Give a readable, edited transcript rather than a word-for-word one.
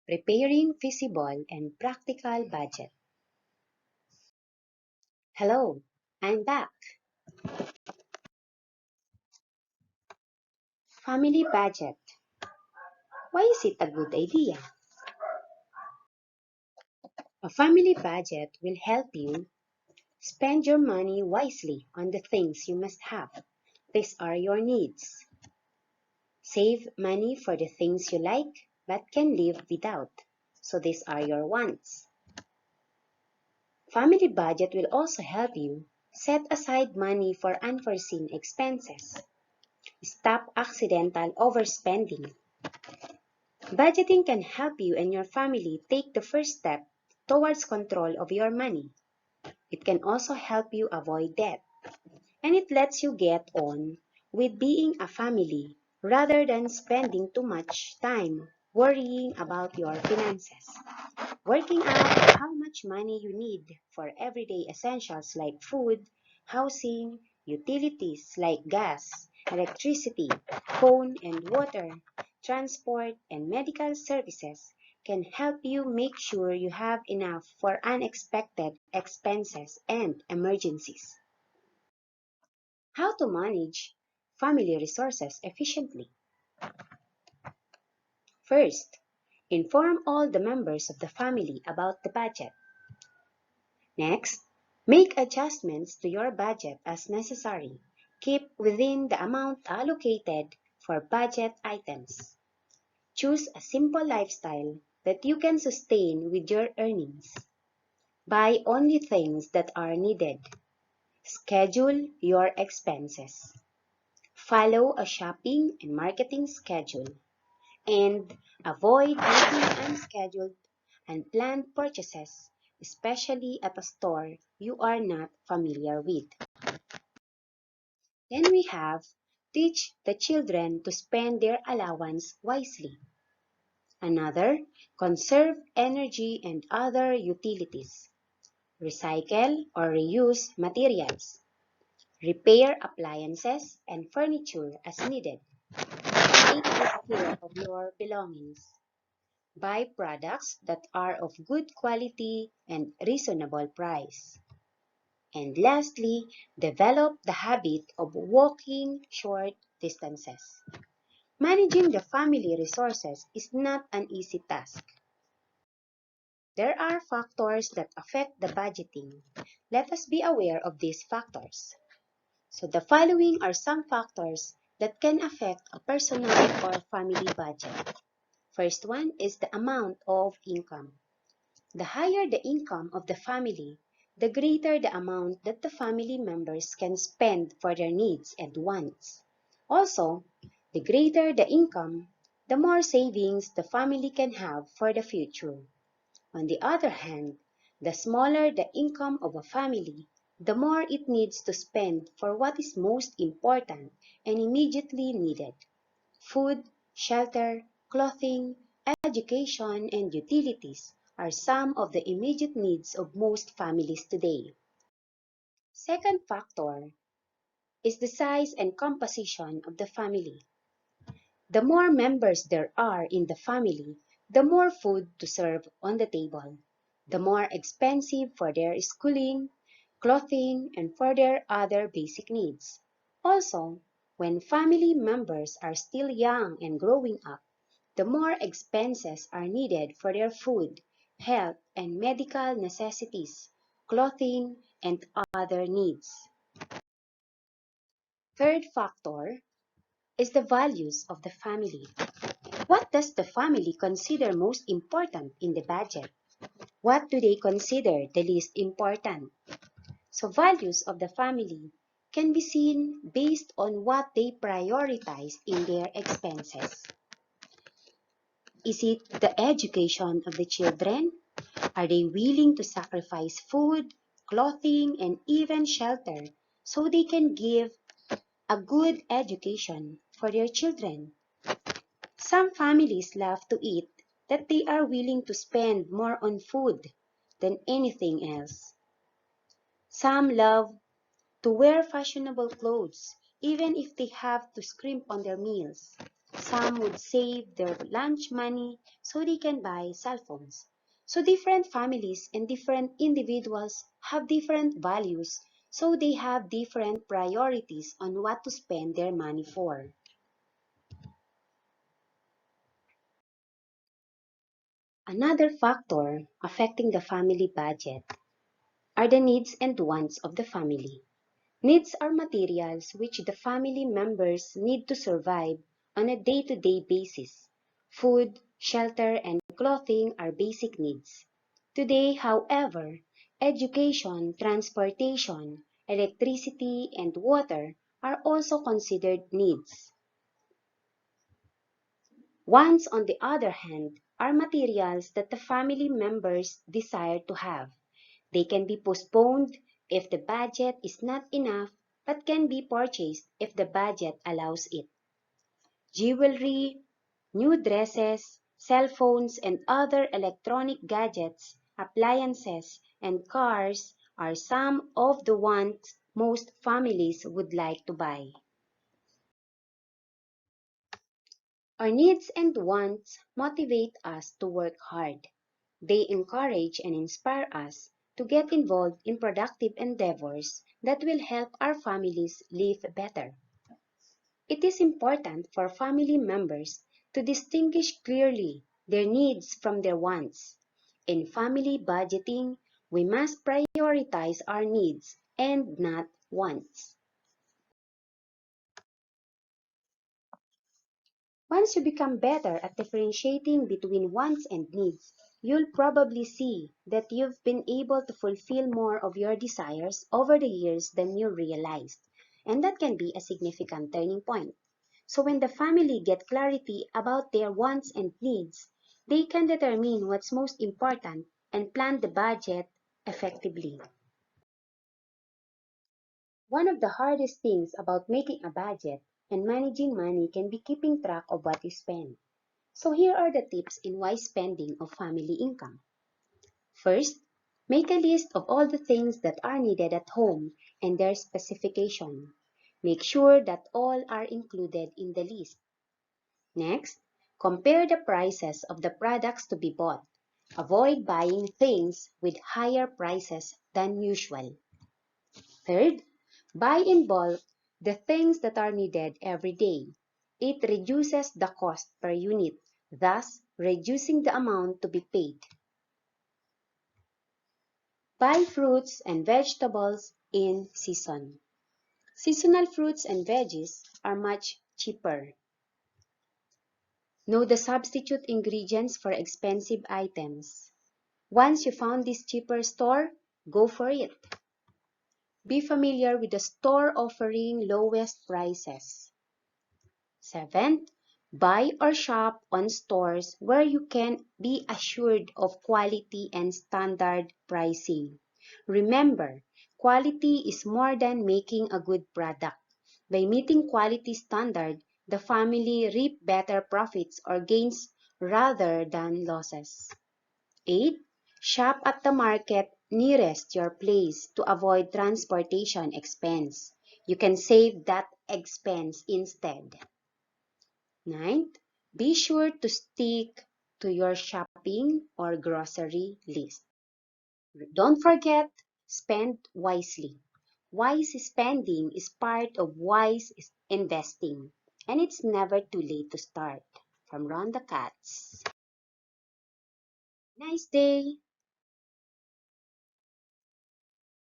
Preparing feasible and practical budget. Hello, I'm back. Family budget. Why is it a good idea? A family budget will help you spend your money wisely on the things you must have. These are your needs. Save money for the things you like but can live without. So these are your wants. Family budget will also help you set aside money for unforeseen expenses. Stop accidental overspending. Budgeting can help you and your family take the first step towards control of your money. It can also help you avoid debt, and it lets you get on with being a family rather than spending too much time worrying about your finances. Working out how much money you need for everyday essentials like food, housing, utilities like gas, electricity, phone and water, transport, and medical services can help you make sure you have enough for unexpected expenses and emergencies. How to manage family resources efficiently. First, inform all the members of the family about the budget. Next, make adjustments to your budget as necessary. Keep within the amount allocated for budget items. Choose a simple lifestyle that you can sustain with your earnings. Buy only things that are needed. Schedule your expenses. Follow a shopping and marketing schedule. And avoid making unscheduled and planned purchases, especially at a store you are not familiar with. Then we have teach the children to spend their allowance wisely. Another, conserve energy and other utilities. Recycle or reuse materials. Repair appliances and furniture as needed. Take good care of your belongings. Buy products that are of good quality and reasonable price. And lastly, develop the habit of walking short distances. Managing the family resources is not an easy task. There are factors that affect the budgeting. Let us be aware of these factors. So the following are some factors that can affect a personal or family budget. First one is the amount of income. The higher the income of the family, the greater the amount that the family members can spend for their needs and wants. Also, the greater the income, the more savings the family can have for the future. On the other hand, the smaller the income of a family, the more it needs to spend for what is most important and immediately needed: food, shelter, clothing, education, and utilities are some of the immediate needs of most families today. Second factor is the size and composition of the family. The more members there are in the family, the more food to serve on the table, the more expensive for their schooling, clothing, and for their other basic needs. Also, when family members are still young and growing up, the more expenses are needed for their food, health, and medical necessities, clothing, and other needs. Third factor is the values of the family. What does the family consider most important in the budget? What do they consider the least important? So values of the family can be seen based on what they prioritize in their expenses. Is it the education of the children? Are they willing to sacrifice food, clothing, and even shelter so they can give a good education for their children? Some families love to eat that they are willing to spend more on food than anything else. Some love to wear fashionable clothes even if they have to scrimp on their meals. Some would save their lunch money so they can buy cell phones. So different families and different individuals have different values, so they have different priorities on what to spend their money for. Another factor affecting the family budget are the needs and wants of the family. Needs are materials which the family members need to survive on a day-to-day basis. Food, shelter, and clothing are basic needs. Today, however, education, transportation, electricity, and water are also considered needs. Wants, on the other hand, are materials that the family members desire to have. They can be postponed if the budget is not enough, but can be purchased if the budget allows it. Jewelry, new dresses, cell phones, and other electronic gadgets, appliances, and cars are some of the wants most families would like to buy. Our needs and wants motivate us to work hard. They encourage and inspire us to get involved in productive endeavors that will help our families live better. It is important for family members to distinguish clearly their needs from their wants. In family budgeting, we must prioritize our needs and not wants. Once you become better at differentiating between wants and needs, you'll probably see that you've been able to fulfill more of your desires over the years than you realized, and that can be a significant turning point. So when the family get clarity about their wants and needs, they can determine what's most important and plan the budget effectively. One of the hardest things about making a budget and managing money can be keeping track of what you spend. So here are the tips in wise spending of family income. First, make a list of all the things that are needed at home and their specification. Make sure that all are included in the list. Next, compare the prices of the products to be bought. Avoid buying things with higher prices than usual. Third, buy in bulk the things that are needed every day. It reduces the cost per unit, thus reducing the amount to be paid. Buy fruits and vegetables in season. Seasonal fruits and veggies are much cheaper. Know the substitute ingredients for expensive items. Once you found this cheaper store, go for it. Be familiar with the store offering lowest prices. Seventh, buy or shop on stores where you can be assured of quality and standard pricing. Remember, quality is more than making a good product. By meeting quality standard, the family reap better profits or gains rather than losses. 8. Shop at the market nearest your place to avoid transportation expense. You can save that expense instead. 9th, be sure to stick to your shopping or grocery list. Don't forget, spend wisely. Wise spending is part of wise investing, and it's never too late to start. From Ron the Cats. Nice day!